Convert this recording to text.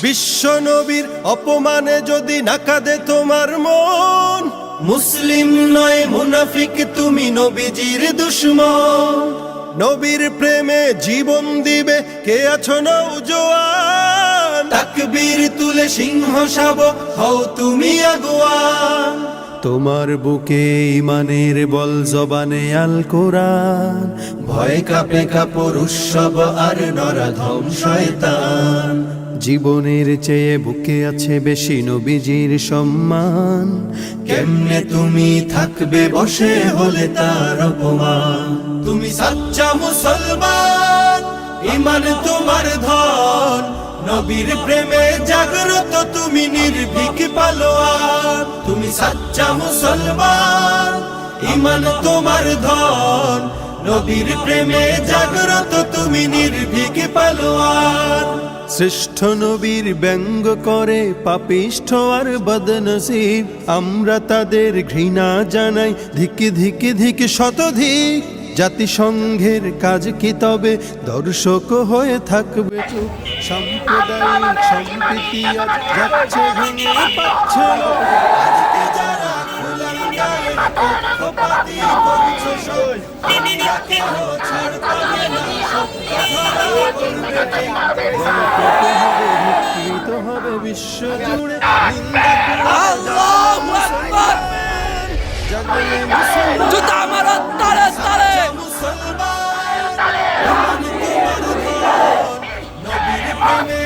বিশ্ব নবীর অপমানে যদি না কাঁদে তোমার মন, মুসলিম নয় মুনাফিক তুমি নবীজির দুশমন। নবীর প্রেমে জীবন দিবে কে আছো নওজোয়ান, তাকবীর তুলে সিংহ শাবক হও তুমি আগুয়ান। তোমার বুকে ইমানের বল জবানে আল কোরআন, ভয় কাঁপে কাপড় উৎসব আর নরাধম শয়তান। জীবনের চেয়ে বুকে আছে বেশি নবীজির সম্মান, কেমনে তুমি থাকবে বসে হলে তার অপমান। তুমি সাচ্চা মুসলমান, ইমান তোমার ধন, নবীর প্রেমে জাগ্রত তুমি নির্ভীক পালোয়ান। তুমি সাচ্চা মুসলমান, ইমান তোমার ধন, নবীর প্রেমে জাগ্রত তুমি নির্ভীক পালোয়ান। শ্রেষ্ঠ নবীর ব্যঙ্গ করে পাপিষ্ঠ আর বদনসিব, আমরা তাদের ঘৃণা জানাই ধিকি ধিকি ধিকি শতধিক। জাতিসংঘের কাজ কি তবে দর্শক হয়ে থাকবে চুপ, সাম্প্রদায়িক সম্প্রীতি আজ যাচ্ছে ভেঙে পাচ্ছে। আজকে যারা কুলাঙ্গারের পক্ষপাতী করছো সই, আমরা কেহ ছাড় পাবে না, সত্য ধরা করবে কে? গণপ্রতি হবে বিকৃত হবে বিশ্ব জুড়ে নিন্দা করে আল্লাহু আকবার। জাগলে মুসলমান, জুতা মারো তালে তালে। মুসলমান, ইমান তোমার ধন, নবীর প্রেমে